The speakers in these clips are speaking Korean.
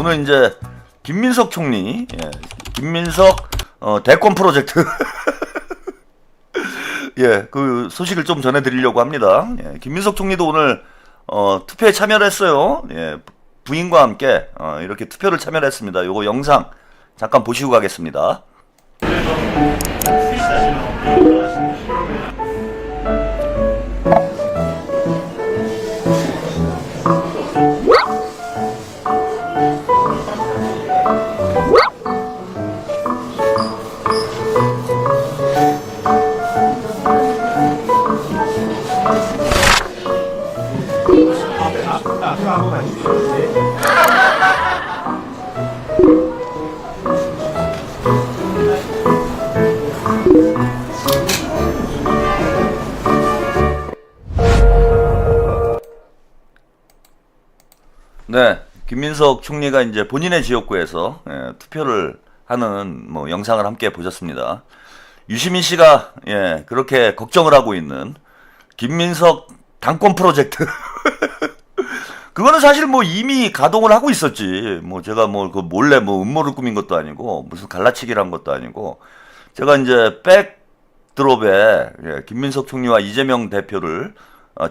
오늘 이제 김민석 총리, 김민석 대권 프로젝트 그 소식을 좀 전해드리려고 합니다. 김민석 총리도 오늘 투표에 참여를 했어요. 부인과 함께 이렇게 투표를 참여를 했습니다. 요거 영상 잠깐 보시고 가겠습니다. 네, 김민석 총리가 이제 본인의 지역구에서 투표를 하는 영상을 함께 보셨습니다. 유시민 씨가 그렇게 걱정을 하고 있는 김민석 당권 프로젝트 그거는 사실 이미 가동을 하고 있었지. 제가 그 몰래 음모를 꾸민 것도 아니고 무슨 갈라치기를 한 것도 아니고 제가 이제 백드롭에 김민석 총리와 이재명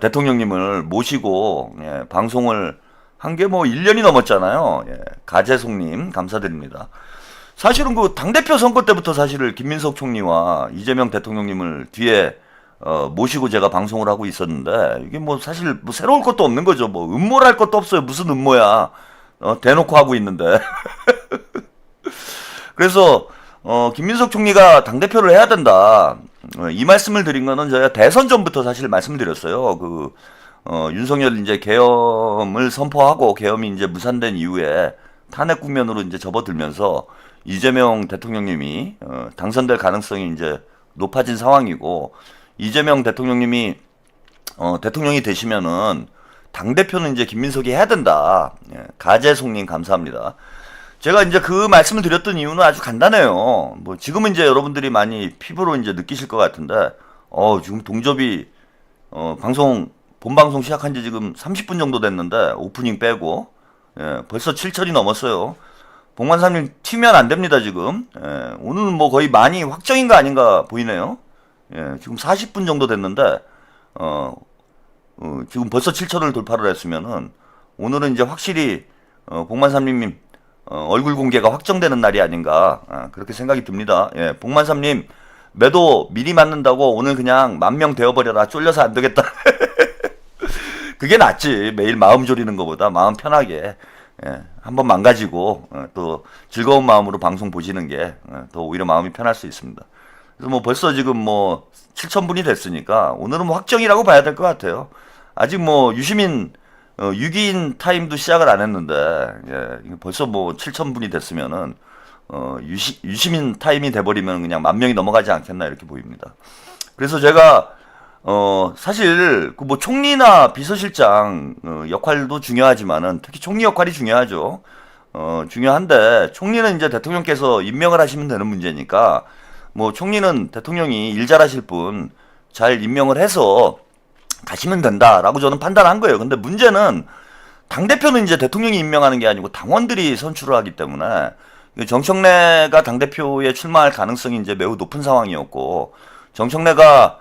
대통령님을 모시고 방송을 한 게 1년이 넘었잖아요. 가재송님 감사드립니다. 사실은 그 당대표 선거 때부터 사실은 김민석 총리와 이재명 대통령님을 뒤에 모시고 제가 방송을 하고 있었는데 이게 사실 새로울 것도 없는 거죠. 음모를 할 것도 없어요. 무슨 음모야. 대놓고 하고 있는데. 그래서 김민석 총리가 당대표를 해야 된다. 이 말씀을 드린 거는 저희가 대선 전부터 사실 말씀드렸어요. 윤석열 이제 계엄을 선포하고 계엄이 이제 무산된 이후에 탄핵 국면으로 이제 접어들면서 이재명 대통령님이 당선될 가능성이 이제 높아진 상황이고 이재명 대통령님이 대통령이 되시면은 당대표는 이제 김민석이 해야 된다. 가재송님 감사합니다. 제가 이제 그 말씀을 드렸던 이유는 아주 간단해요. 지금은 이제 여러분들이 많이 피부로 이제 느끼실 것 같은데 지금 동접이 본방송 시작한 지 지금 30분 정도 됐는데 오프닝 빼고 벌써 7천이 넘었어요. 복만사님 튀면 안 됩니다 지금. 오늘은 거의 많이 확정인 거 아닌가 보이네요. 지금 40분 정도 됐는데 지금 벌써 7천을 돌파를 했으면은 오늘은 이제 확실히 복만사님 얼굴 공개가 확정되는 날이 아닌가 그렇게 생각이 듭니다. 복만사님 매도 미리 맞는다고 오늘 그냥 10,000명 되어버려라. 쫄려서 안 되겠다. 그게 낫지. 매일 마음 졸이는 것보다 마음 편하게 한번 망가지고 또 즐거운 마음으로 방송 보시는 게 더 오히려 마음이 편할 수 있습니다. 그래서 벌써 지금 7,000분이 됐으니까 오늘은 확정이라고 봐야 될 것 같아요. 아직 유시민 6인 타임도 시작을 안 했는데 벌써 7,000분이 됐으면은 유시민 타임이 돼버리면 그냥 10,000명이 넘어가지 않겠나 이렇게 보입니다. 그래서 제가 사실 총리나 비서실장 역할도 중요하지만은 특히 총리 역할이 중요하죠. 중요한데 총리는 이제 대통령께서 임명을 하시면 되는 문제니까 총리는 대통령이 일 잘하실 분 잘 임명을 해서 가시면 된다라고 저는 판단한 거예요. 근데 문제는 당대표는 이제 대통령이 임명하는 게 아니고 당원들이 선출을 하기 때문에 정청래가 당대표에 출마할 가능성이 이제 매우 높은 상황이었고 정청래가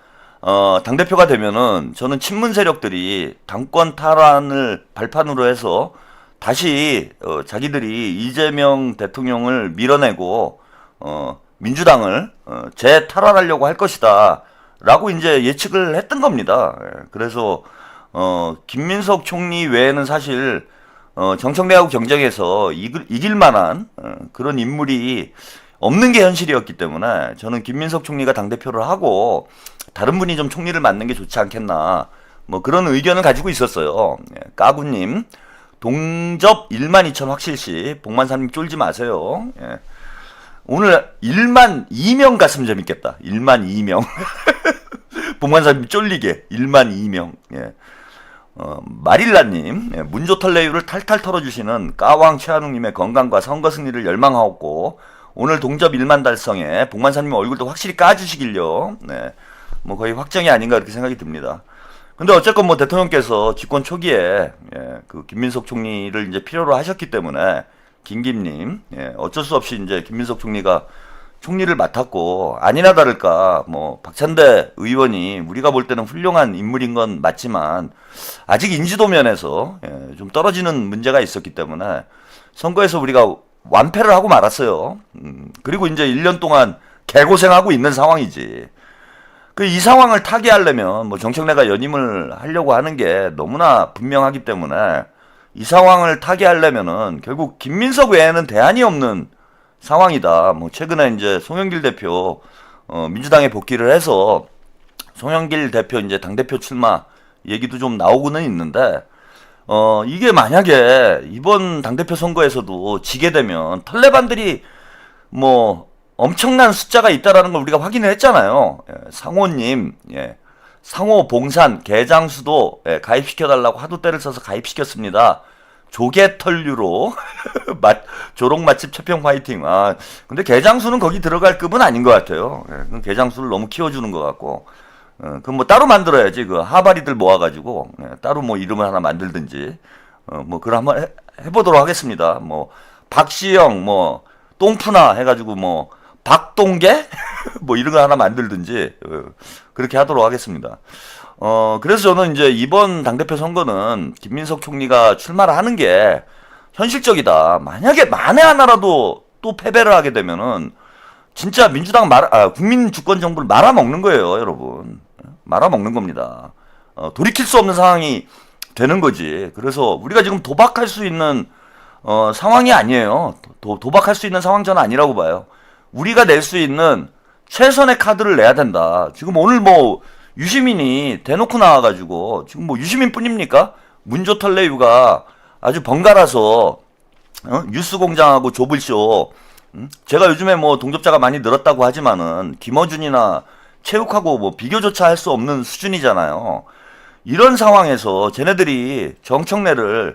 당대표가 되면은 저는 친문 세력들이 당권 탈환을 발판으로 해서 다시 자기들이 이재명 대통령을 밀어내고 민주당을 재탈환하려고 할 것이다 라고 이제 예측을 했던 겁니다. 그래서 김민석 총리 외에는 사실 정청래하고 경쟁해서 이길 만한 그런 인물이 없는 게 현실이었기 때문에 저는 김민석 총리가 당대표를 하고 다른 분이 좀 총리를 맡는 게 좋지 않겠나 그런 의견을 가지고 있었어요. 까구님 동접 12,000 확실시 복만사님 쫄지 마세요. 오늘 10,002명 갔으면 재밌겠다. 10,002명 복만사님 쫄리게 10,002명. 마릴라님 문조털레유를 탈탈 털어주시는 까왕 최한웅님의 건강과 선거 승리를 열망하옵고 오늘 동접 1만 달성에 복만사님 얼굴도 확실히 까주시길요. 거의 확정이 아닌가 이렇게 생각이 듭니다. 근데 어쨌건 대통령께서 집권 초기에 그 김민석 총리를 이제 필요로 하셨기 때문에 김김님, 예, 어쩔 수 없이 이제 김민석 총리가 총리를 맡았고, 아니나 다를까, 뭐, 박찬대 의원이 우리가 볼 때는 훌륭한 인물인 건 맞지만, 아직 인지도 면에서, 예, 좀 떨어지는 문제가 있었기 때문에, 선거에서 우리가 완패를 하고 말았어요. 그리고 이제 1년 동안 개고생하고 있는 상황이지. 그 이 상황을 타개하려면, 뭐, 정청래가 연임을 하려고 하는 게 너무나 분명하기 때문에, 이 상황을 타개하려면은, 결국 김민석 외에는 대안이 없는 상황이다. 뭐 최근에 이제 송영길 대표 민주당에 복귀를 해서 송영길 대표 이제 당대표 출마 얘기도 좀 나오고는 있는데 이게 만약에 이번 당대표 선거에서도 지게 되면 털레반들이 뭐 엄청난 숫자가 있다라는 걸 우리가 확인을 했잖아요. 예, 상호님, 예, 상호 봉산 개장수도 예, 가입시켜달라고 하도 때를 써서 가입시켰습니다. 조개털류로 조롱 맛집 최평 화이팅. 아 근데 개장수는 거기 들어갈 급은 아닌 것 같아요. 예, 개장수를 너무 키워주는 것 같고, 그럼 뭐 따로 만들어야지. 그 하바리들 모아가지고 예, 따로 뭐 이름을 하나 만들든지, 뭐 그걸 한번 해보도록 하겠습니다. 뭐 박시영, 뭐 똥푸나 해가지고 뭐 박동계 뭐 이런 거 하나 만들든지 그렇게 하도록 하겠습니다. 그래서 저는 이제 이번 당대표 선거는 김민석 총리가 출마를 하는 게 현실적이다. 만약에 만에 하나라도 또 패배를 하게 되면은 진짜 민주당 국민 주권 정부를 말아먹는 거예요, 여러분. 말아먹는 겁니다. 돌이킬 수 없는 상황이 되는 거지. 그래서 우리가 지금 도박할 수 있는 상황이 아니에요. 도박할 수 있는 상황 저는 아니라고 봐요. 우리가 낼 수 있는 최선의 카드를 내야 된다. 지금 오늘 뭐 유시민이 대놓고 나와가지고 지금 뭐 유시민뿐입니까? 문조털레유가 아주 번갈아서 뉴스공장하고 조블쇼, 제가 요즘에 뭐 동접자가 많이 늘었다고 하지만은 김어준이나 체육하고 뭐 비교조차 할 수 없는 수준이잖아요. 이런 상황에서 쟤네들이 정청래와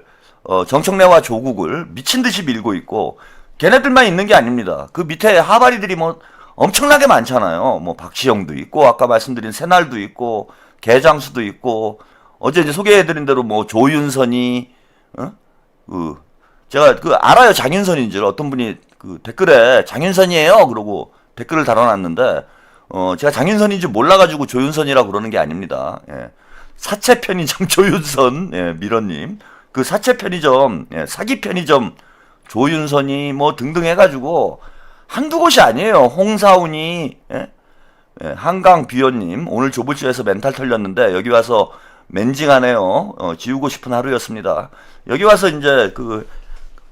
조국을 미친 듯이 밀고 있고, 걔네들만 있는 게 아닙니다. 그 밑에 하바리들이 뭐 엄청나게 많잖아요. 뭐 박시영도 있고, 아까 말씀드린 새날도 있고, 개장수도 있고, 어제 이제 소개해드린 대로 뭐 조윤선이, 제가 알아요, 장윤선인 줄. 어떤 분이 그 댓글에 장윤선이에요 그러고 댓글을 달아놨는데, 제가 장윤선인 줄 몰라가지고 조윤선이라고 그러는 게 아닙니다. 예. 사채 편의점 조윤선, 예, 미러님. 그 사채 편의점, 예, 사기 편의점 조윤선이 뭐 등등 해가지고 한두 곳이 아니에요. 홍사운이, 예? 예, 한강 비원님 오늘 조불주에서 멘탈 털렸는데 여기 와서 맨징하네요. 지우고 싶은 하루였습니다. 여기 와서 이제 그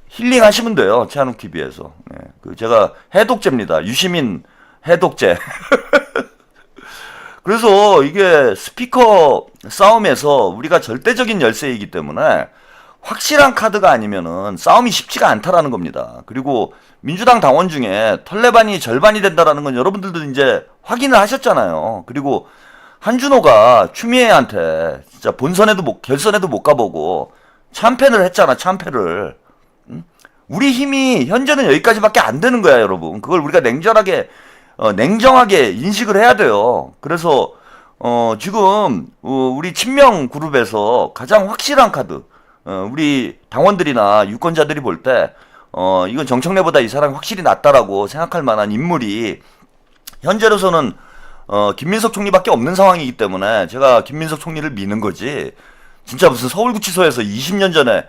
힐링 하시면 돼요. 최한욱 TV에서. 예, 그 제가 해독제입니다. 유시민 해독제. 그래서 이게 스피커 싸움에서 우리가 절대적인 열세이기 때문에 확실한 카드가 아니면은 싸움이 쉽지가 않다라는 겁니다. 그리고 민주당 당원 중에 털레반이 절반이 된다라는 건 여러분들도 이제 확인을 하셨잖아요. 그리고 한준호가 추미애한테 진짜 결선에도 못 가보고 참패를 했잖아, 참패를. 우리 힘이 현재는 여기까지밖에 안 되는 거야, 여러분. 그걸 우리가 냉정하게 인식을 해야 돼요. 그래서 지금 우리 친명 그룹에서 가장 확실한 카드, 우리 당원들이나 유권자들이 볼 때 이건 정청래보다 이 사람이 확실히 낫다라고 생각할 만한 인물이 현재로서는 김민석 총리밖에 없는 상황이기 때문에 제가 김민석 총리를 미는 거지. 진짜 무슨 서울구치소에서 20년 전에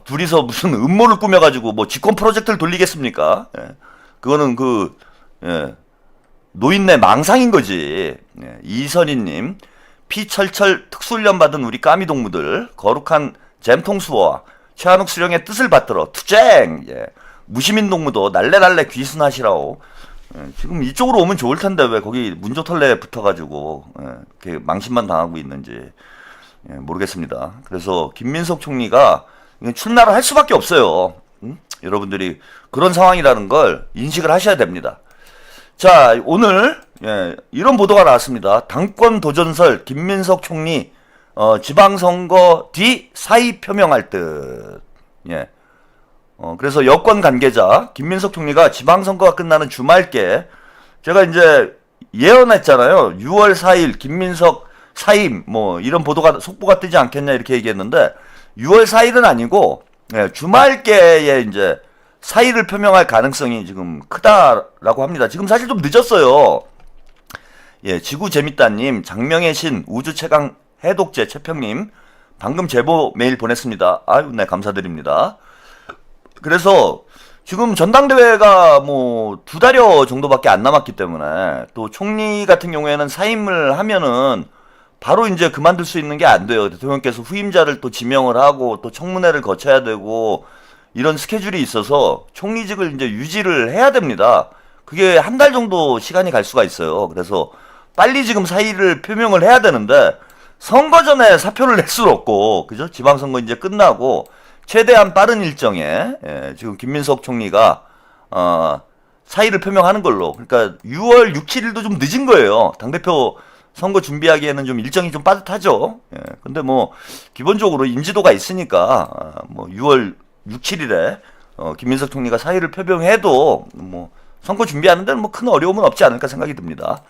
둘이서 무슨 음모를 꾸며가지고 뭐 직권 프로젝트를 돌리겠습니까? 예. 그거는 예, 노인네 망상인 거지. 예. 이선희님, 피철철 특수훈련 받은 우리 까미동무들 거룩한 잼통수호와 최한욱 수령의 뜻을 받들어 투쟁. 예. 무시민 동무도 날래날래 귀순하시라오. 예. 지금 이쪽으로 오면 좋을 텐데 왜 거기 문조털레 붙어가지고 이렇게 망신만 당하고 있는지 모르겠습니다. 그래서 김민석 총리가 출마를 할 수밖에 없어요. 여러분들이 그런 상황이라는 걸 인식을 하셔야 됩니다. 자, 오늘 이런 보도가 나왔습니다. 당권 도전설 김민석 총리 지방선거 뒤 사의 표명할 듯. 예. 그래서 여권 관계자 김민석 총리가 지방선거가 끝나는 주말께, 제가 이제 예언했잖아요. 6월 4일 김민석 사임 뭐 이런 속보가 뜨지 않겠냐 이렇게 얘기했는데 6월 4일은 아니고 주말께에 이제 사의를 표명할 가능성이 지금 크다라고 합니다. 지금 사실 좀 늦었어요. 예, 지구 재밌다님, 장명의 신, 우주 최강 해독제 최평님, 방금 제보 메일 보냈습니다. 아유, 네, 감사드립니다. 그래서 지금 전당대회가 뭐 2달여 정도밖에 안 남았기 때문에 또 총리 같은 경우에는 사임을 하면은 바로 이제 그만둘 수 있는 게 안 돼요. 대통령께서 후임자를 또 지명을 하고 또 청문회를 거쳐야 되고 이런 스케줄이 있어서 총리직을 이제 유지를 해야 됩니다. 그게 한 달 정도 시간이 갈 수가 있어요. 그래서 빨리 지금 사의를 표명을 해야 되는데 선거 전에 사표를 낼 수는 없고, 그죠? 지방선거 이제 끝나고 최대한 빠른 일정에 지금 김민석 총리가 사의를 표명하는 걸로. 그러니까 6월 6, 7일도 좀 늦은 거예요. 당대표 선거 준비하기에는 좀 일정이 좀 빠듯하죠. 예. 근데 뭐 기본적으로 인지도가 있으니까 뭐 6월 6, 7일에 김민석 총리가 사의를 표명해도 뭐 선거 준비하는 데는 뭐 큰 어려움은 없지 않을까 생각이 듭니다.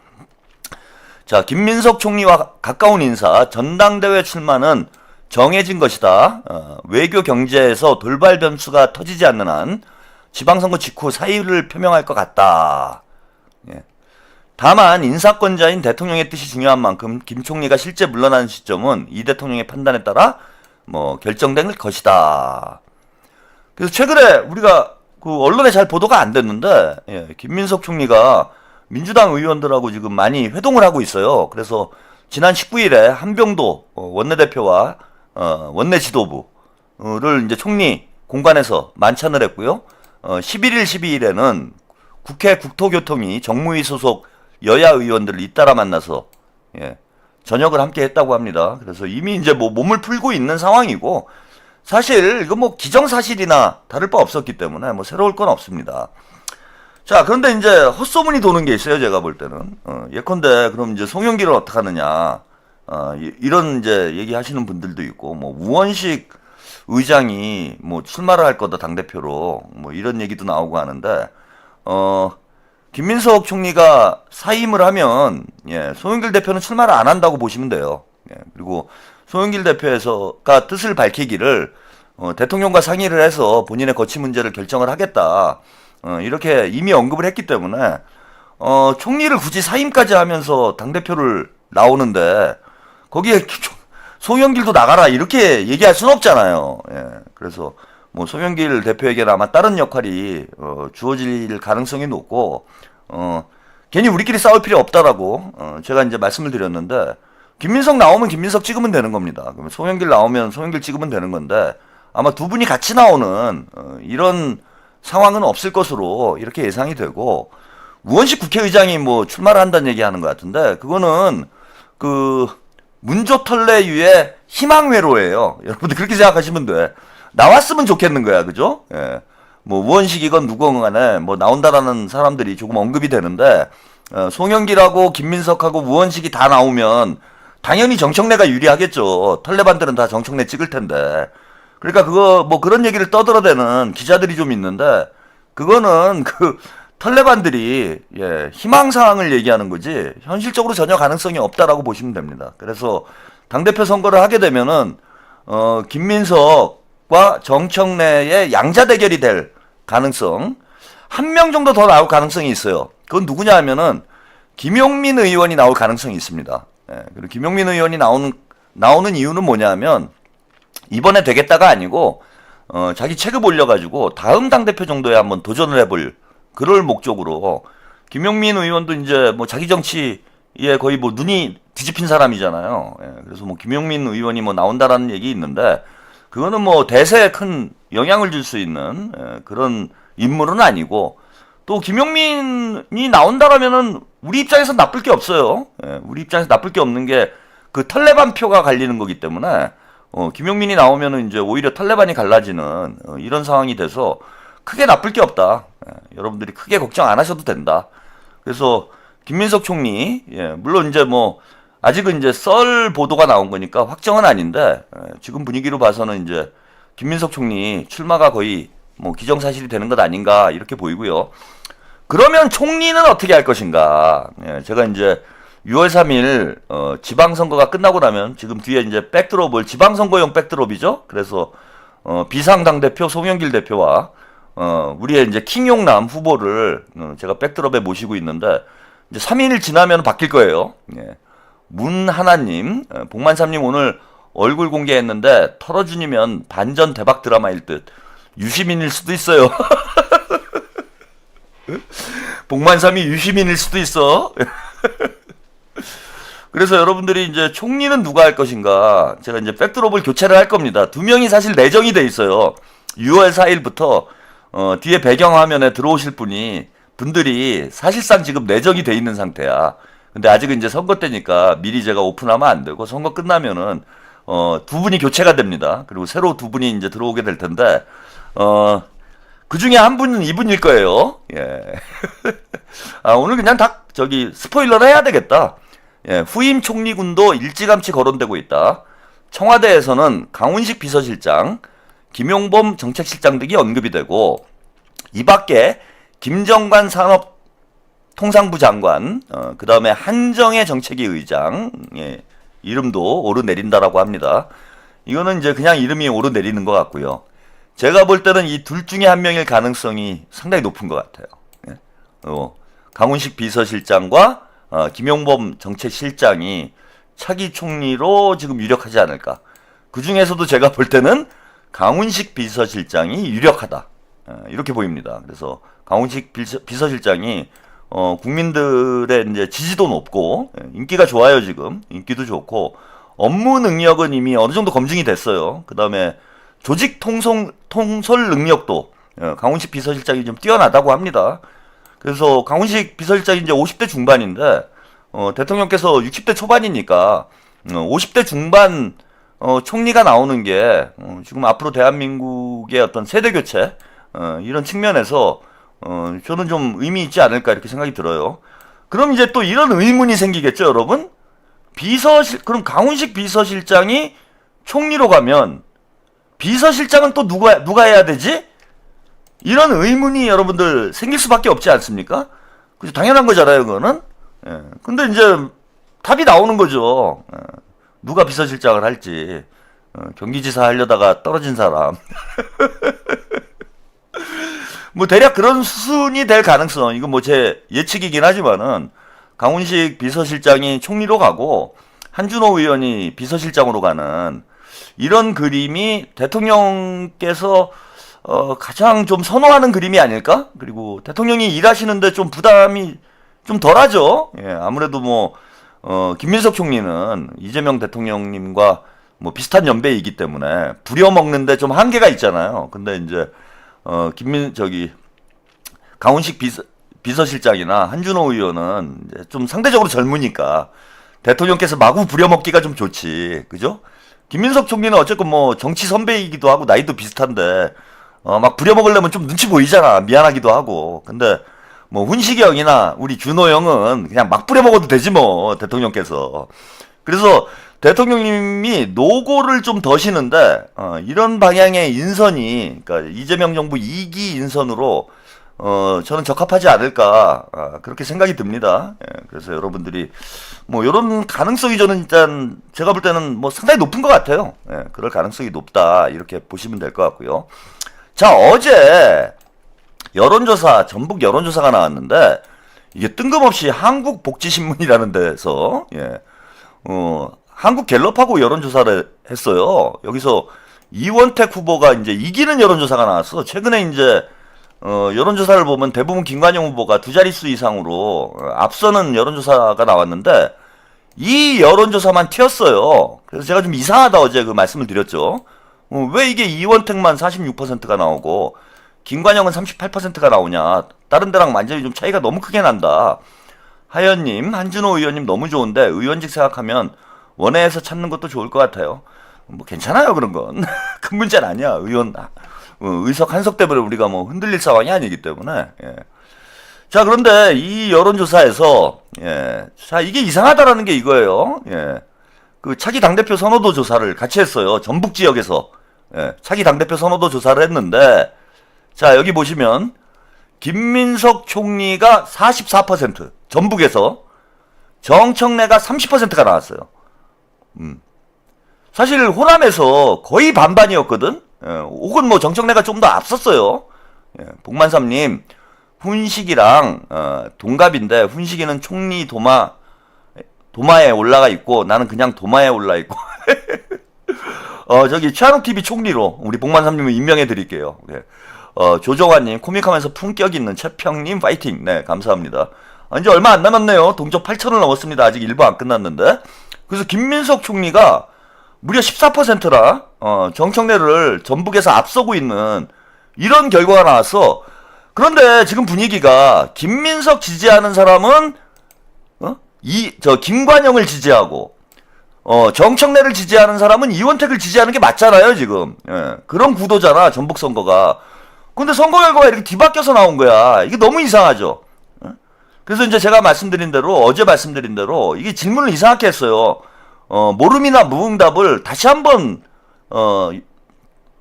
자, 김민석 총리와 가까운 인사, 전당대회 출마는 정해진 것이다. 외교 경제에서 돌발 변수가 터지지 않는 한 지방선거 직후 사의를 표명할 것 같다. 예. 다만 인사권자인 대통령의 뜻이 중요한 만큼 김 총리가 실제 물러나는 시점은 이 대통령의 판단에 따라 뭐 결정될 것이다. 그래서 최근에 우리가 그 언론에 잘 보도가 안 됐는데, 예, 김민석 총리가 민주당 의원들하고 지금 많이 회동을 하고 있어요. 그래서 지난 19일에 한병도 원내대표와 원내 지도부를 이제 총리 공관에서 만찬을 했고요. 11일, 12일에는 국회 국토교통위 정무위 소속 여야 의원들을 잇따라 만나서 예, 저녁을 함께 했다고 합니다. 그래서 이미 이제 뭐 몸을 풀고 있는 상황이고, 사실 이거 뭐 기정사실이나 다를 바 없었기 때문에 뭐 새로울 건 없습니다. 자, 그런데 이제 헛소문이 도는 게 있어요. 제가 볼 때는 예컨대 그럼 이제 송영길을 어떻게 하느냐, 이런 이제 얘기하시는 분들도 있고, 뭐 우원식 의장이 뭐 출마를 할 거다 당대표로, 뭐 이런 얘기도 나오고 하는데, 김민석 총리가 사임을 하면 예, 송영길 대표는 출마를 안 한다고 보시면 돼요. 예, 그리고 송영길 대표가 뜻을 밝히기를 대통령과 상의를 해서 본인의 거취 문제를 결정을 하겠다. 이렇게 이미 언급을 했기 때문에 총리를 굳이 사임까지 하면서 당대표를 나오는데 거기에 송영길도 나가라 이렇게 얘기할 수는 없잖아요. 예, 그래서 뭐 송영길 대표에게는 아마 다른 역할이 주어질 가능성이 높고, 괜히 우리끼리 싸울 필요 없다라고 제가 이제 말씀을 드렸는데, 김민석 나오면 김민석 찍으면 되는 겁니다. 그러면 송영길 나오면 송영길 찍으면 되는 건데, 아마 두 분이 같이 나오는 이런 상황은 없을 것으로 이렇게 예상이 되고, 우원식 국회의장이 뭐 출마를 한다는 얘기하는 것 같은데, 그거는 그 문조털레유의 희망회로예요. 여러분들 그렇게 생각하시면 돼. 나왔으면 좋겠는 거야, 그죠? 예. 뭐 우원식이건 누구건 간에 뭐 나온다라는 사람들이 조금 언급이 되는데, 송영길하고 김민석하고 우원식이 다 나오면 당연히 정청래가 유리하겠죠. 털레반들은 다 정청래 찍을 텐데. 그러니까 그거 뭐 그런 얘기를 떠들어대는 기자들이 좀 있는데, 그거는 그 털레반들이 예, 희망사항을 얘기하는 거지 현실적으로 전혀 가능성이 없다라고 보시면 됩니다. 그래서 당대표 선거를 하게 되면은 김민석과 정청래의 양자 대결이 될 가능성, 한 명 정도 더 나올 가능성이 있어요. 그건 누구냐 하면은 김용민 의원이 나올 가능성이 있습니다. 예, 그리고 김용민 의원이 나오는 이유는 뭐냐 하면, 이번에 되겠다가 아니고 자기 체급 올려가지고 다음 당대표 정도에 한번 도전을 해볼 그럴 목적으로. 김용민 의원도 이제 뭐 자기 정치에 거의 뭐 눈이 뒤집힌 사람이잖아요. 예, 그래서 뭐 김용민 의원이 뭐 나온다라는 얘기 있는데, 그거는 뭐 대세에 큰 영향을 줄 수 있는 그런 인물은 아니고, 또 김용민이 나온다라면은 우리 입장에서 나쁠 게 없어요. 예, 우리 입장에서 나쁠 게 없는 게 그 털레반 표가 갈리는 거기 때문에 김용민이 나오면은 이제 오히려 털레반이 갈라지는 이런 상황이 돼서 크게 나쁠 게 없다. 예, 여러분들이 크게 걱정 안 하셔도 된다. 그래서 김민석 총리, 예, 물론 이제 뭐 아직은 이제 썰 보도가 나온 거니까 확정은 아닌데, 지금 분위기로 봐서는 이제 김민석 총리 출마가 거의 뭐 기정사실이 되는 것 아닌가 이렇게 보이고요. 그러면 총리는 어떻게 할 것인가? 예, 제가 이제 6월 3일 지방선거가 끝나고 나면, 지금 뒤에 이제 백드롭을 지방선거용 백드롭이죠. 그래서 비상당대표 송영길 대표와 우리의 이제 킹용남 후보를 제가 백드롭에 모시고 있는데 이제 3일 지나면 바뀔 거예요. 예. 문하나님, 복만삼님 오늘 얼굴 공개했는데 털어주니면 반전 대박 드라마일 듯. 유시민일 수도 있어요. 복만삼이 유시민일 수도 있어. 그래서 여러분들이 이제 총리는 누가 할 것인가? 제가 이제 백드롭을 교체를 할 겁니다. 두 명이 사실 내정이 돼 있어요. 6월 4일부터 뒤에 배경화면에 들어오실 분들이 사실상 지금 내정이 돼 있는 상태야. 근데 아직은 이제 선거 때니까 미리 제가 오픈하면 안 되고 선거 끝나면은 두 분이 교체가 됩니다. 그리고 새로 두 분이 이제 들어오게 될 텐데 그 중에 한 분은 이분일 거예요. 예. 아, 오늘 그냥 다 스포일러를 해야 되겠다. 예, 후임 총리군도 일찌감치 거론되고 있다. 청와대에서는 강훈식 비서실장, 김용범 정책실장 등이 언급이 되고 이 밖에 김정관 산업통상부 장관, 그 다음에 한정혜 정책위 의장, 예, 이름도 오르내린다라고 합니다. 이거는 이제 그냥 이름이 오르내리는 것 같고요. 제가 볼 때는 이 둘 중에 한 명일 가능성이 상당히 높은 것 같아요. 예. 강훈식 비서실장과 김용범 정책실장이 차기 총리로 지금 유력하지 않을까. 그 중에서도 제가 볼 때는 강훈식 비서실장이 유력하다. 이렇게 보입니다. 그래서 강훈식 비서실장이 국민들의 이제 지지도 높고 인기가 좋아요. 지금 인기도 좋고 업무 능력은 이미 어느 정도 검증이 됐어요. 그 다음에 조직 통솔 능력도 강훈식 비서실장이 좀 뛰어나다고 합니다. 그래서 강훈식 비서실장이 이제 50대 중반인데 대통령께서 60대 초반이니까 50대 중반 총리가 나오는 게 지금 앞으로 대한민국의 어떤 세대 교체 이런 측면에서 저는 좀 의미 있지 않을까 이렇게 생각이 들어요. 그럼 이제 또 이런 의문이 생기겠죠, 여러분? 그럼 강훈식 비서실장이 총리로 가면 비서실장은 또 누가 해야 되지? 이런 의문이 여러분들 생길 수밖에 없지 않습니까? 그죠? 당연한 거잖아요, 그거는. 예. 근데 이제 답이 나오는 거죠. 누가 비서실장을 할지. 경기지사 하려다가 떨어진 사람. 뭐 대략 그런 수순이 될 가능성, 이건 뭐 제 예측이긴 하지만은 강훈식 비서실장이 총리로 가고 한준호 의원이 비서실장으로 가는 이런 그림이 대통령께서 가장 좀 선호하는 그림이 아닐까? 그리고 대통령이 일하시는데 좀 부담이 좀 덜하죠. 예, 아무래도 뭐 김민석 총리는 이재명 대통령님과 뭐 비슷한 연배이기 때문에 부려먹는데 좀 한계가 있잖아요. 근데 이제 강훈식 비서실장이나 한준호 의원은 이제 좀 상대적으로 젊으니까 대통령께서 마구 부려먹기가 좀 좋지, 그죠? 김민석 총리는 어쨌건 뭐 정치 선배이기도 하고 나이도 비슷한데 막 부려먹으려면 좀 눈치 보이잖아. 미안하기도 하고. 근데 뭐 훈식이 형이나 우리 준호 형은 그냥 막 부려먹어도 되지 뭐, 대통령께서. 그래서 대통령님이 노고를 좀 더시는데 이런 방향의 인선이, 그러니까 이재명 정부 2기 인선으로 저는 적합하지 않을까, 그렇게 생각이 듭니다. 예, 그래서 여러분들이 뭐 이런 가능성이 저는 일단 제가 볼 때는 뭐 상당히 높은 것 같아요. 예, 그럴 가능성이 높다 이렇게 보시면 될 것 같고요. 자, 어제 여론조사, 전북 여론조사가 나왔는데 이게 뜬금없이 한국복지신문이라는 데서 한국갤럽하고 여론조사를 했어요. 여기서 이원택 후보가 이제 이기는 여론조사가 나왔어. 최근에 이제 여론조사를 보면 대부분 김관영 후보가 두 자릿수 이상으로 앞서는 여론조사가 나왔는데 이 여론조사만 튀었어요. 그래서 제가 좀 이상하다 어제 그 말씀을 드렸죠. 왜 이게 이원택만 46%가 나오고 김관영은 38%가 나오냐. 다른 데랑 완전히 좀 차이가 너무 크게 난다. 하연님, 한준호 의원님 너무 좋은데 의원직 생각하면 원외에서 찾는 것도 좋을 것 같아요. 뭐 괜찮아요, 그런 건. 큰 문제는 아니야. 의석 한석 때문에 우리가 뭐 흔들릴 상황이 아니기 때문에. 예. 자, 그런데 이 여론조사에서 자, 이게 이상하다라는 게 이거예요. 그 차기 당대표 선호도 조사를 같이 했어요. 전북 지역에서. 차기 당대표 선호도 조사를 했는데, 자, 여기 보시면 김민석 총리가 44%, 전북에서 정청래가 30%가 나왔어요. 사실 호남에서 거의 반반이었거든. 혹은 뭐 정청래가 좀 더 앞섰어요. 예, 복만삼님 훈식이랑 동갑인데 훈식이는 총리 도마에 올라가 있고 나는 그냥 도마에 올라 있고 저기 최한욱TV 총리로 우리 복만삼님을 임명해 드릴게요. 네. 조정환님 코믹하면서 품격 있는 최평님 파이팅. 네, 감사합니다. 이제 얼마 안 남았네요. 동접 8,000을 넘었습니다. 아직 일부 안 끝났는데. 그래서 김민석 총리가 무려 14%라 정청래를 전북에서 앞서고 있는 이런 결과가 나왔어. 그런데 지금 분위기가 김민석 지지하는 사람은 김관영을 지지하고 정청래를 지지하는 사람은 이원택을 지지하는 게 맞잖아요, 지금. 예, 그런 구도잖아, 전북 선거가. 근데 선거 결과가 이렇게 뒤바뀌어서 나온 거야. 이게 너무 이상하죠. 예? 그래서 이제 제가 어제 말씀드린 대로 이게 질문을 이상하게 했어요. 모름이나 무응답을 다시 한번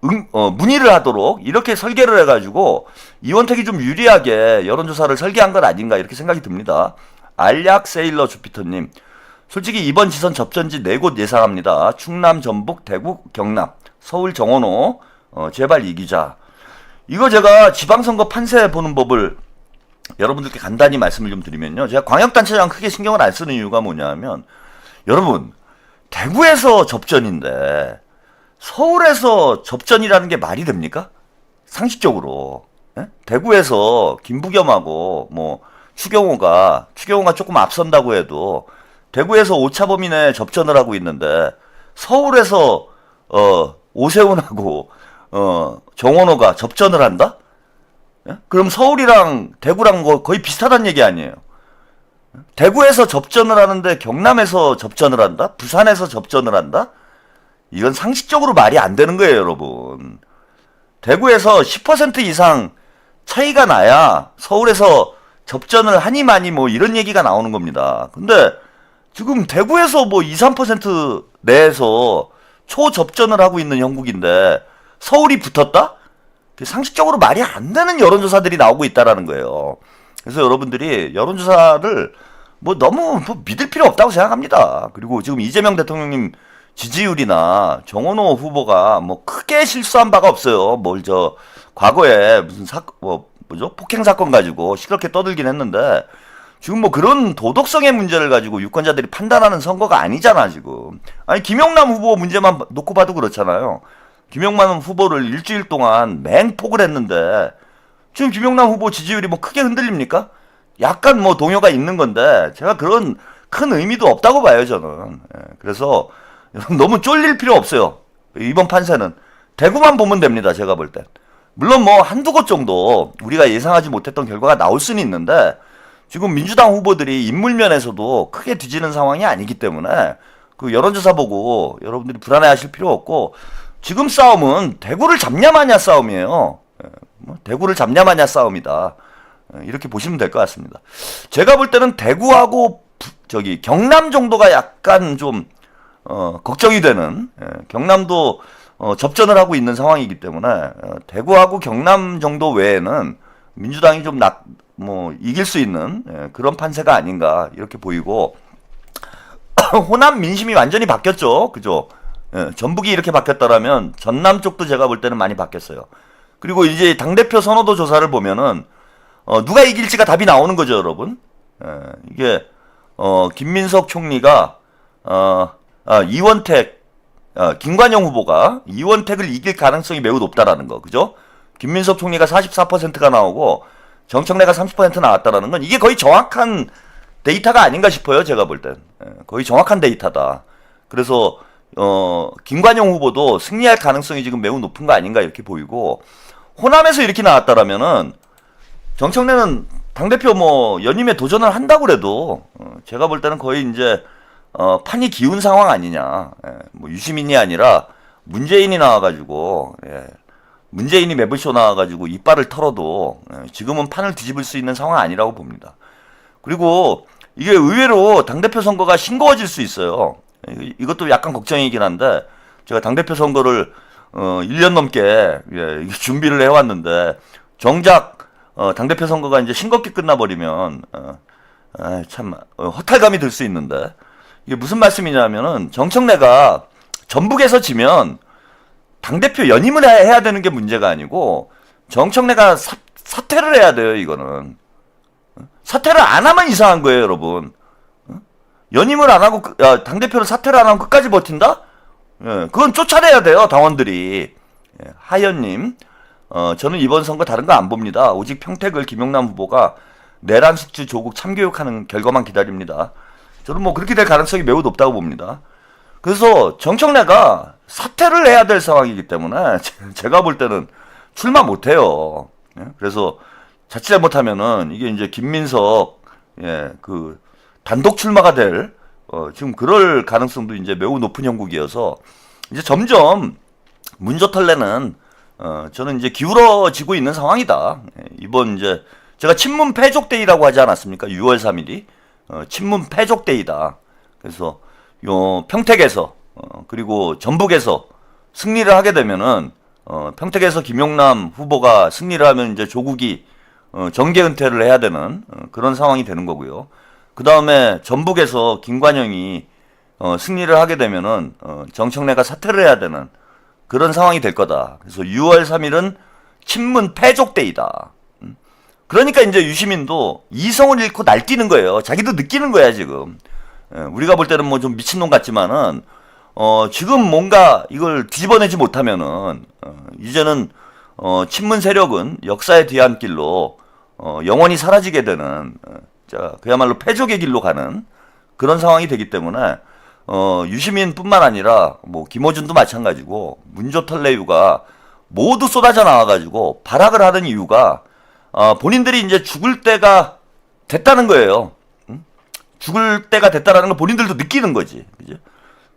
문의를 하도록 이렇게 설계를 해가지고 이원택이 좀 유리하게 여론조사를 설계한 건 아닌가 이렇게 생각이 듭니다. 알약 세일러 주피터님, 솔직히 이번 지선 접전지 4곳 예상합니다. 충남, 전북, 대구, 경남, 서울, 정원호. 제발 이기자. 이거 제가 지방선거 판세 보는 법을 여러분들께 간단히 말씀을 좀 드리면요. 제가 광역단체장 크게 신경을 안 쓰는 이유가 뭐냐면, 여러분, 대구에서 접전인데 서울에서 접전이라는 게 말이 됩니까? 상식적으로. 예? 대구에서 김부겸하고 추경호가 조금 앞선다고 해도 대구에서 오차범위 내 접전을 하고 있는데 서울에서 오세훈하고 정원호가 접전을 한다? 예? 그럼 서울이랑 대구랑 거의 비슷하다는 얘기 아니에요. 대구에서 접전을 하는데 경남에서 접전을 한다? 부산에서 접전을 한다? 이건 상식적으로 말이 안 되는 거예요, 여러분. 대구에서 10% 이상 차이가 나야 서울에서 접전을 하니 마니 이런 얘기가 나오는 겁니다. 근데 지금 대구에서 2, 3% 내에서 초접전을 하고 있는 형국인데 서울이 붙었다? 상식적으로 말이 안 되는 여론조사들이 나오고 있다라는 거예요. 그래서 여러분들이 여론조사를 너무 믿을 필요 없다고 생각합니다. 그리고 지금 이재명 대통령님 지지율이나 정원호 후보가 크게 실수한 바가 없어요. 과거에 무슨 폭행 사건 가지고 시끄럽게 떠들긴 했는데 지금 그런 도덕성의 문제를 가지고 유권자들이 판단하는 선거가 아니잖아, 지금. 아니, 김용남 후보 문제만 놓고 봐도 그렇잖아요. 김용남 후보를 일주일 동안 맹폭을 했는데 지금 김용남 후보 지지율이 크게 흔들립니까? 약간 동요가 있는 건데 제가 그런 큰 의미도 없다고 봐요, 저는. 그래서 너무 쫄릴 필요 없어요. 이번 판세는 대구만 보면 됩니다, 제가 볼 땐. 물론 한두 곳 정도 우리가 예상하지 못했던 결과가 나올 수는 있는데 지금 민주당 후보들이 인물면에서도 크게 뒤지는 상황이 아니기 때문에 그 여론조사 보고 여러분들이 불안해하실 필요 없고, 지금 싸움은 대구를 잡냐 마냐 싸움이에요. 대구를 잡냐 마냐 싸움이다. 이렇게 보시면 될 것 같습니다. 제가 볼 때는 대구하고 경남 정도가 약간 좀 걱정이 되는, 경남도 접전을 하고 있는 상황이기 때문에 대구하고 경남 정도 외에는 민주당이 좀 이길 수 있는 그런 판세가 아닌가 이렇게 보이고, 호남 민심이 완전히 바뀌었죠, 그죠? 전북이 이렇게 바뀌었다라면 전남 쪽도 제가 볼 때는 많이 바뀌었어요. 그리고 이제 당대표 선호도 조사를 보면은 누가 이길지가 답이 나오는 거죠, 여러분. 이게 김민석 총리가 이원택, 김관영 후보가 이원택을 이길 가능성이 매우 높다라는 거, 그죠? 김민석 총리가 44%가 나오고 정청래가 30% 나왔다라는 건 이게 거의 정확한 데이터가 아닌가 싶어요, 제가 볼 땐. 거의 정확한 데이터다. 그래서 김관영 후보도 승리할 가능성이 지금 매우 높은 거 아닌가 이렇게 보이고, 호남에서 이렇게 나왔다라면은 정청래는 당대표 연임에 도전을 한다고 그래도 제가 볼 때는 거의 이제 판이 기운 상황 아니냐. 유시민이 아니라 문재인이 나와가지고, 문재인이 매블쇼 나와가지고 이빨을 털어도 지금은 판을 뒤집을 수 있는 상황 아니라고 봅니다. 그리고 이게 의외로 당대표 선거가 싱거워질 수 있어요. 이것도 약간 걱정이긴 한데, 제가 당대표 선거를 1년 넘게 준비를 해왔는데 정작 당대표 선거가 이제 싱겁게 끝나버리면 참 허탈감이 들 수 있는데, 이게 무슨 말씀이냐면은 정청래가 전북에서 지면 당대표 연임을 해야 되는 게 문제가 아니고 정청래가 사퇴를 해야 돼요, 이거는. 사퇴를 안 하면 이상한 거예요, 여러분. 연임을 안 하고, 당대표를 사퇴를 안 하고 끝까지 버틴다? 예, 그건 쫓아내야 돼요, 당원들이. 예, 하연님, 저는 이번 선거 다른 거 안 봅니다. 오직 평택을 김용남 후보가 내란 숙주 조국 참교육하는 결과만 기다립니다. 저는 뭐 그렇게 될 가능성이 매우 높다고 봅니다. 그래서 정청래가 사퇴를 해야 될 상황이기 때문에 제가 볼 때는 출마 못해요. 예? 그래서 자칫 잘못하면은 이게 이제 김민석 그 단독 출마가 될 지금 그럴 가능성도 이제 매우 높은 형국이어서 이제 점점 문조털레는 저는 이제 기울어지고 있는 상황이다. 이번 이제 제가 친문 패족데이라고 하지 않았습니까? 6월 3일이 친문 패족데이다. 그래서 요 평택에서 그리고 전북에서 승리를 하게 되면은 평택에서 김용남 후보가 승리를 하면 이제 조국이 정계 은퇴를 해야 되는 그런 상황이 되는 거고요. 그 다음에 전북에서 김관영이 승리를 하게 되면은 정청래가 사퇴를 해야 되는 그런 상황이 될 거다. 그래서 6월 3일은 친문 패족데이다. 그러니까 이제 유시민도 이성을 잃고 날뛰는 거예요. 자기도 느끼는 거야 지금. 우리가 볼 때는 뭐 좀 미친놈 같지만은 지금 뭔가 이걸 뒤집어내지 못하면은 이제는 친문 세력은 역사의 뒤안길로 영원히 사라지게 되는 자 그야말로 패족의 길로 가는 그런 상황이 되기 때문에 유시민뿐만 아니라 뭐 김어준도 마찬가지고 문조털레유가 모두 쏟아져 나와가지고 발악을 하는 이유가 본인들이 이제 죽을 때가 됐다는 거예요. 죽을 때가 됐다라는 걸 본인들도 느끼는 거지. 그죠?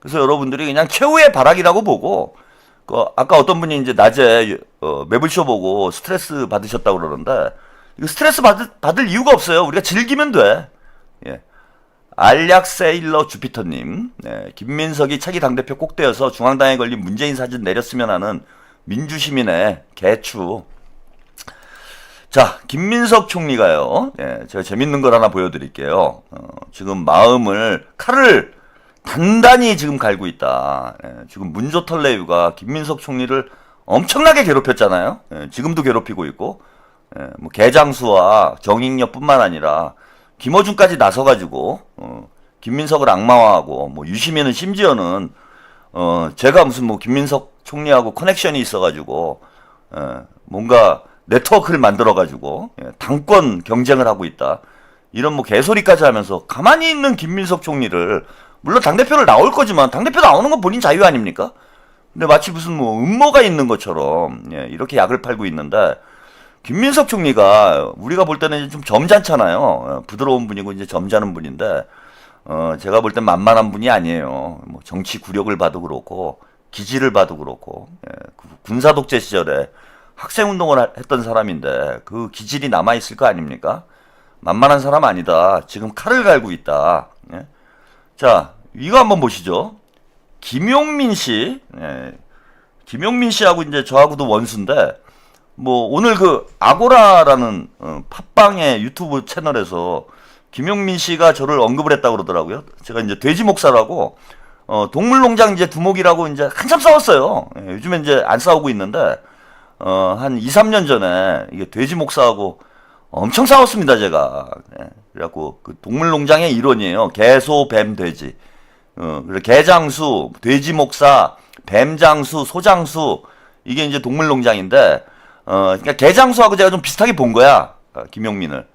그래서 여러분들이 그냥 최후의 발악이라고 보고, 아까 어떤 분이 이제 낮에, 매블쇼 보고 스트레스 받으셨다고 그러는데, 이거 스트레스 받을 이유가 없어요. 우리가 즐기면 돼. 예. 알약 세일러 주피터님, 네. 김민석이 차기 당대표 꼭대여서 중앙당에 걸린 문재인 사진 내렸으면 하는 민주시민의 개추. 자, 김민석 총리가요. 예, 제가 재밌는 걸 하나 보여드릴게요. 지금 칼을 단단히 지금 갈고 있다. 예, 지금 문조털레유가 김민석 총리를 엄청나게 괴롭혔잖아요. 예, 지금도 괴롭히고 있고, 뭐 개장수와 정익녀뿐만 아니라 김어준까지 나서가지고 김민석을 악마화하고, 뭐 유시민은 심지어는 제가 무슨 뭐 김민석 총리하고 커넥션이 있어가지고 뭔가 네트워크를 만들어가지고 당권 경쟁을 하고 있다. 이런 뭐 개소리까지 하면서 가만히 있는 김민석 총리를 물론 당대표를 나올 거지만 당대표 나오는 건 본인 자유 아닙니까? 근데 마치 무슨 뭐 음모가 있는 것처럼 이렇게 약을 팔고 있는데 김민석 총리가 우리가 볼 때는 좀 점잖잖아요. 부드러운 분이고 이제 점잖은 분인데 제가 볼 땐 만만한 분이 아니에요. 뭐 정치 굴욕을 봐도 그렇고 기질을 봐도 그렇고 군사 독재 시절에 학생운동을 했던 사람인데 그 기질이 남아있을 거 아닙니까? 만만한 사람 아니다. 지금 칼을 갈고 있다. 예? 자, 이거 한번 보시죠. 김용민 씨, 김용민 씨하고 이제 저하고도 원수인데, 뭐 오늘 그 아고라라는 팟빵의 유튜브 채널에서 김용민 씨가 저를 언급을 했다고 그러더라고요. 제가 이제 돼지 목사라고 동물농장 이제 두목이라고 이제 한참 싸웠어요. 요즘엔 이제 안 싸우고 있는데. 한 2, 3년 전에 이게 돼지 목사하고 엄청 싸웠습니다, 제가. 그래갖고 그 동물농장의 일원이에요. 개소, 뱀, 돼지. 그래 개장수, 돼지 목사, 뱀장수, 소장수 이게 이제 동물농장인데 그러니까 개장수하고 제가 좀 비슷하게 본 거야. 김용민을.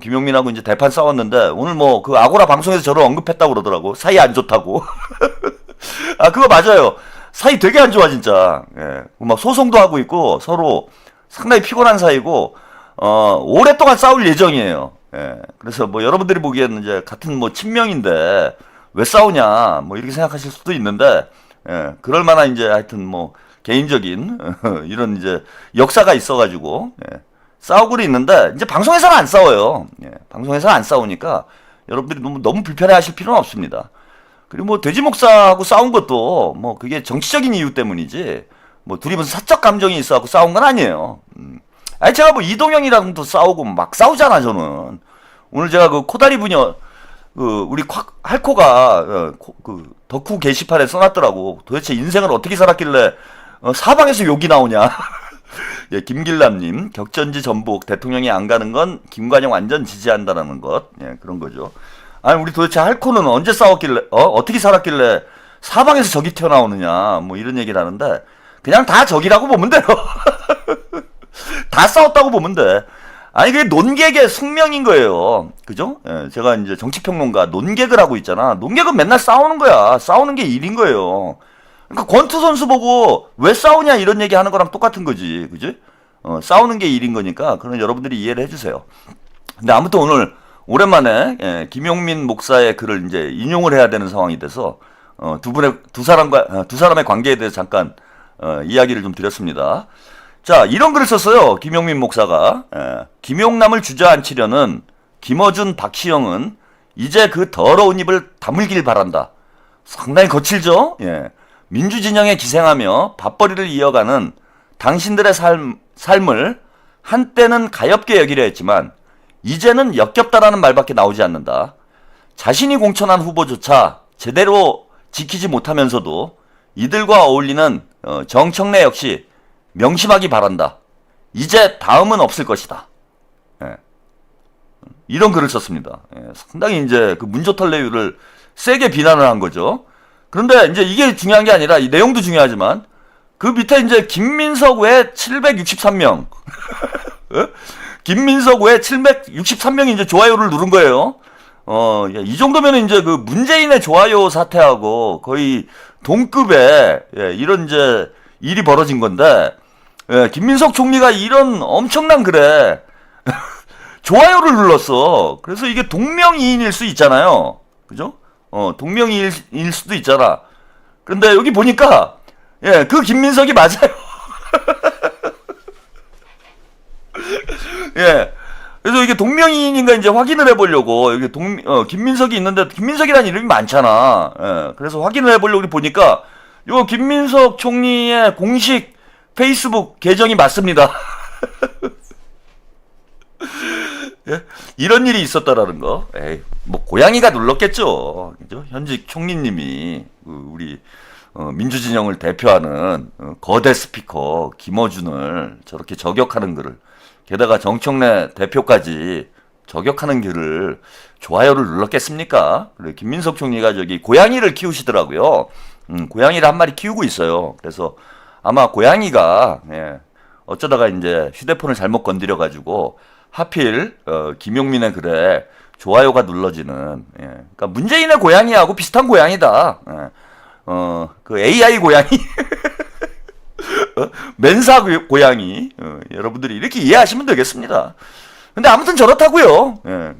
김용민하고 이제 대판 싸웠는데 오늘 뭐 그 아고라 방송에서 저를 언급했다고 그러더라고. 사이 안 좋다고. 아, 그거 맞아요. 사이 되게 안 좋아 진짜. 예. 막 소송도 하고 있고 서로 상당히 피곤한 사이고 오랫동안 싸울 예정이에요. 예. 그래서 뭐 여러분들이 보기에는 이제 같은 뭐 친명인데 왜 싸우냐 뭐 이렇게 생각하실 수도 있는데 예. 그럴 만한 이제 하여튼 뭐 개인적인 이런 이제 역사가 있어가지고 예. 싸우고 있는데 이제 방송에서는 안 싸워요. 예. 방송에서는 안 싸우니까 여러분들이 너무 불편해하실 필요는 없습니다. 그리고 뭐 돼지 목사하고 싸운 것도 뭐 그게 정치적인 이유 때문이지 뭐 둘이 무슨 사적 감정이 있어갖고 싸운 건 아니에요. 아니 제가 뭐 이동영이랑도 싸우고 막 싸우잖아 저는. 오늘 제가 그 코다리 부녀 그 우리 할코가 그 덕후 게시판에 써놨더라고. 도대체 인생을 어떻게 살았길래 사방에서 욕이 나오냐. 예, 김길남님, 격전지 전북 대통령이 안 가는 건 김관영 완전 지지한다라는 것. 예, 그런 거죠. 아니, 우리 도대체 할코는 언제 싸웠길래, 어떻게 살았길래 사방에서 적이 튀어나오느냐, 뭐 이런 얘기를 하는데, 그냥 다 적이라고 보면 돼요. 다 싸웠다고 보면 돼. 아니, 그게 논객의 숙명인 거예요. 그죠? 예, 제가 이제 정치평론가 논객을 하고 있잖아. 논객은 맨날 싸우는 거야. 싸우는 게 일인 거예요. 그러니까 권투 선수 보고 왜 싸우냐 이런 얘기 하는 거랑 똑같은 거지. 그지? 싸우는 게 일인 거니까, 그런 여러분들이 이해를 해주세요. 근데 아무튼 오늘, 오랜만에, 예, 김용민 목사의 글을 이제 인용을 해야 되는 상황이 돼서, 두 사람의 관계에 대해서 잠깐, 이야기를 좀 드렸습니다. 자, 이런 글을 썼어요. 김용민 목사가. 김용남을 주저앉히려는 김어준, 박시영은 이제 그 더러운 입을 다물길 바란다. 상당히 거칠죠? 예. 민주진영에 기생하며 밥벌이를 이어가는 당신들의 삶을 한때는 가엽게 여기려 했지만 이제는 역겹다라는 말밖에 나오지 않는다. 자신이 공천한 후보조차 제대로 지키지 못하면서도 이들과 어울리는 정청래 역시 명심하기 바란다. 이제 다음은 없을 것이다. 예. 이런 글을 썼습니다. 예. 상당히 이제 그 문조털레유를 세게 비난을 한 거죠. 그런데 이제 이게 중요한 게 아니라 이 내용도 중요하지만 그 밑에 이제 김민석 외 763명. 김민석 외 763명이 이제 좋아요를 누른 거예요. 이 정도면 이제 그 문재인의 좋아요 사태하고 거의 동급의, 예, 이런 이제 일이 벌어진 건데, 예, 김민석 총리가 이런 엄청난 글에 좋아요를 눌렀어. 그래서 이게 동명이인일 수 있잖아요. 그죠? 동명이인일 수도 있잖아. 그런데 여기 보니까, 예, 그 김민석이 맞아요. 예. 그래서 이게 동명이인인가 이제 확인을 해보려고, 여기 김민석이 있는데, 김민석이라는 이름이 많잖아. 예. 그래서 확인을 해보려고 보니까, 요 김민석 총리의 공식 페이스북 계정이 맞습니다. 예? 이런 일이 있었다라는 거. 에이, 뭐 고양이가 눌렀겠죠. 그죠? 현직 총리님이 우리 민주진영을 대표하는 거대 스피커 김어준을 저렇게 저격하는 글을, 게다가 정청래 대표까지 저격하는 글을 좋아요를 눌렀겠습니까? 그리고 김민석 총리가 저기 고양이를 키우시더라고요. 고양이를 한 마리 키우고 있어요. 그래서 아마 고양이가, 예, 어쩌다가 이제 휴대폰을 잘못 건드려가지고 하필 김용민의 글에 좋아요가 눌러지는, 예, 그러니까 문재인의 고양이하고 비슷한 고양이다. 예. 그 AI 고양이, 멘사 고양이, 여러분들이 이렇게 이해하시면 되겠습니다. 근데 아무튼 저렇다고요. 예.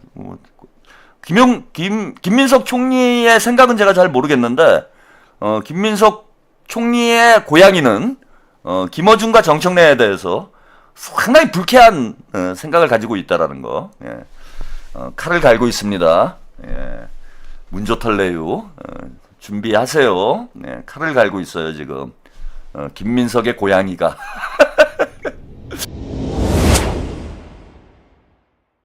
김민석 총리의 생각은 제가 잘 모르겠는데, 김민석 총리의 고양이는 김어준과 정청래에 대해서 상당히 불쾌한 생각을 가지고 있다라는 거. 예. 칼을 갈고 있습니다. 예. 문조털레유, 준비하세요. 예. 칼을 갈고 있어요 지금. 김민석의 고양이가.